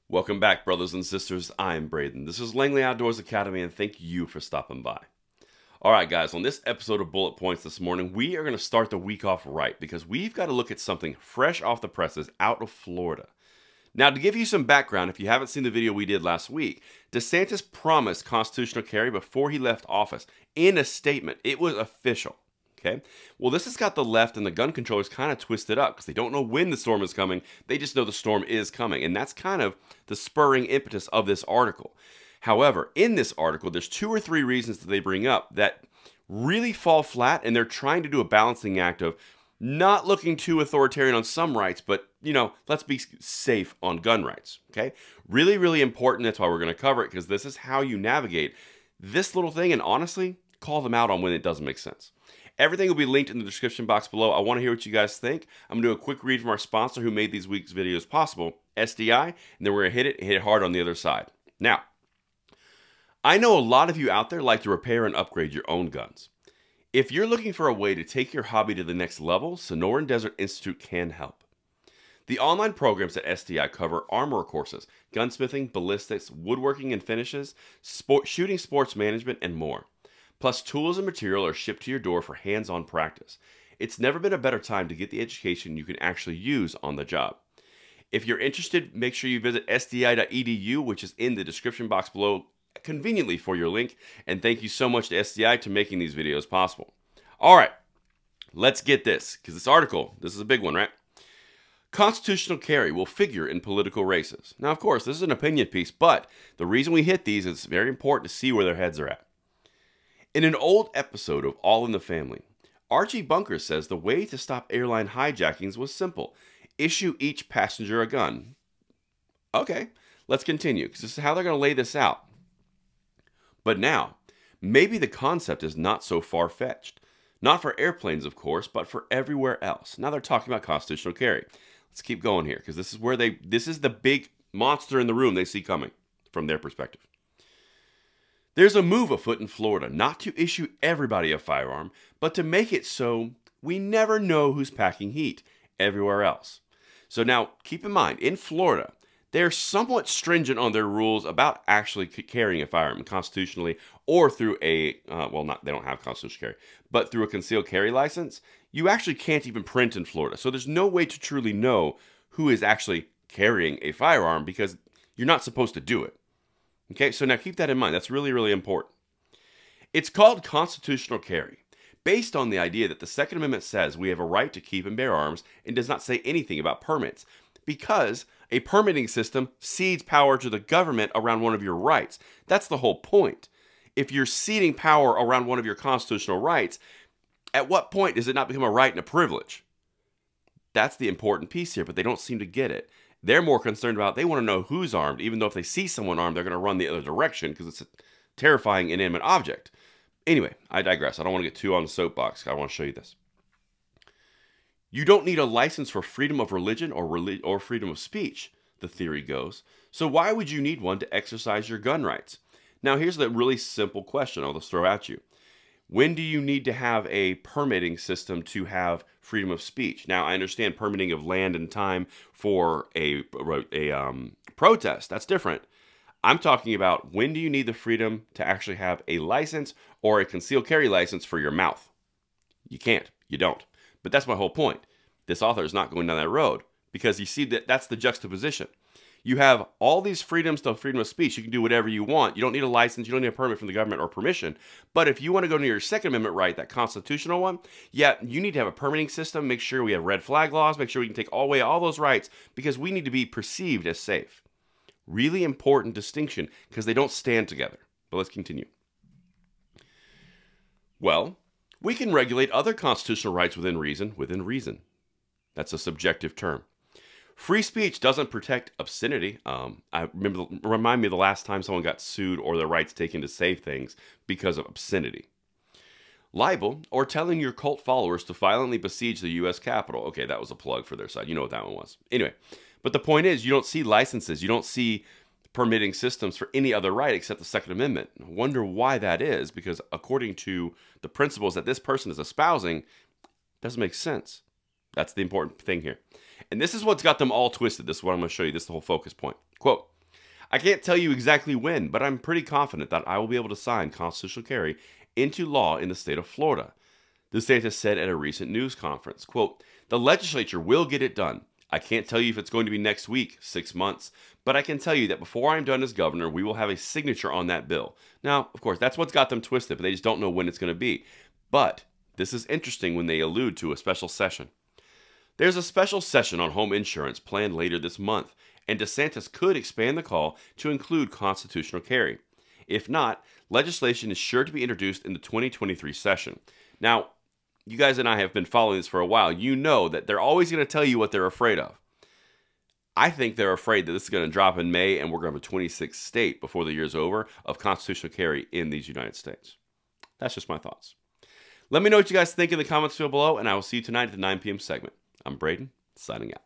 Welcome back, brothers and sisters. I'm Braden. This is Langley Outdoors Academy, and thank you for stopping by. All right, guys, on this episode of Bullet Points this morning, we are going to start the week off right because we've got to look at something fresh off the presses out of Florida. Now, to give you some background, if you haven't seen the video we did last week, DeSantis promised constitutional carry before he left office in a statement. It was official. Okay. Well, this has got the left and the gun controllers kind of twisted up because they don't know when the storm is coming. They just know the storm is coming. And that's kind of the spurring impetus of this article. However, in this article, there's 2 or 3 reasons that they bring up that really fall flat, and they're trying to do a balancing act of not looking too authoritarian on some rights, but, let's be safe on gun rights. Okay. Really, really important. That's why we're going to cover it, because this is how you navigate this little thing and honestly call them out on when it doesn't make sense. Everything will be linked in the description box below. I want to hear what you guys think. I'm going to do a quick read from our sponsor who made these week's videos possible, SDI, and then we're going to hit it hard on the other side. Now, I know a lot of you out there like to repair and upgrade your own guns. If you're looking for a way to take your hobby to the next level, Sonoran Desert Institute can help. The online programs at SDI cover armor courses, gunsmithing, ballistics, woodworking and finishes, shooting sports management, and more. Plus, tools and material are shipped to your door for hands-on practice. It's never been a better time to get the education you can actually use on the job. If you're interested, make sure you visit sdi.edu, which is in the description box below, conveniently for your link. And thank you so much to SDI to making these videos possible. All right, let's get this, because this article, this is a big one, right? Constitutional carry will figure in political races. Now, of course, this is an opinion piece, but the reason we hit these is very important to see where their heads are at. In an old episode of All in the Family, Archie Bunker says the way to stop airline hijackings was simple. Issue each passenger a gun. Okay, let's continue, because this is how they're going to lay this out. But now, maybe the concept is not so far-fetched. Not for airplanes, of course, but for everywhere else. Now they're talking about constitutional carry. Let's keep going here, because this is the big monster in the room they see coming from their perspective. There's a move afoot in Florida not to issue everybody a firearm, but to make it so we never know who's packing heat everywhere else. So now, keep in mind, in Florida, they're somewhat stringent on their rules about actually carrying a firearm constitutionally or through they don't have constitutional carry, but through a concealed carry license. You actually can't even print in Florida. So there's no way to truly know who is actually carrying a firearm because you're not supposed to do it. Okay, so now keep that in mind. That's really, really important. It's called constitutional carry, based on the idea that the Second Amendment says we have a right to keep and bear arms and does not say anything about permits, because a permitting system cedes power to the government around one of your rights. That's the whole point. If you're ceding power around one of your constitutional rights, at what point does it not become a right and a privilege? That's the important piece here, but they don't seem to get it. They're more concerned about, they want to know who's armed, even though if they see someone armed, they're going to run the other direction because it's a terrifying inanimate object. Anyway, I digress. I don't want to get too on the soapbox. I want to show you this. You don't need a license for freedom of religion or freedom of speech, the theory goes. So why would you need one to exercise your gun rights? Now, here's the really simple question I'll just throw at you. When do you need to have a permitting system to have freedom of speech? Now, I understand permitting of land and time for a protest. That's different. I'm talking about, when do you need the freedom to actually have a license or a concealed carry license for your mouth? You can't. You don't. But that's my whole point. This author is not going down that road, because you see that's the juxtaposition. You have all these freedoms to freedom of speech. You can do whatever you want. You don't need a license. You don't need a permit from the government or permission. But if you want to go to your Second Amendment right, that constitutional one, yeah, you need to have a permitting system. Make sure we have red flag laws. Make sure we can take away all those rights, because we need to be perceived as safe. Really important distinction, because they don't stand together. But let's continue. Well, we can regulate other constitutional rights within reason. That's a subjective term. Free speech doesn't protect obscenity. Remind me of the last time someone got sued or their rights taken to say things because of obscenity. Libel, or telling your cult followers to violently besiege the U.S. Capitol. Okay, that was a plug for their side. You know what that one was. Anyway, but the point is, you don't see licenses. You don't see permitting systems for any other right except the Second Amendment. I wonder why that is, because according to the principles that this person is espousing, it doesn't make sense. That's the important thing here. And this is what's got them all twisted. This is what I'm going to show you. This is the whole focus point. Quote, I can't tell you exactly when, but I'm pretty confident that I will be able to sign constitutional carry into law in the state of Florida. DeSantis said at a recent news conference, quote, "The legislature will get it done. I can't tell you if it's going to be next week, 6 months, but I can tell you that before I'm done as governor, we will have a signature on that bill." Now, of course, that's what's got them twisted, but they just don't know when it's going to be. But this is interesting when they allude to a special session. There's a special session on home insurance planned later this month, and DeSantis could expand the call to include constitutional carry. If not, legislation is sure to be introduced in the 2023 session. Now, you guys and I have been following this for a while. You know that they're always going to tell you what they're afraid of. I think they're afraid that this is going to drop in May and we're going to have a 26th state before the year's over of constitutional carry in these United States. That's just my thoughts. Let me know what you guys think in the comments field below, and I will see you tonight at the 9 p.m. segment. I'm Braden, signing out.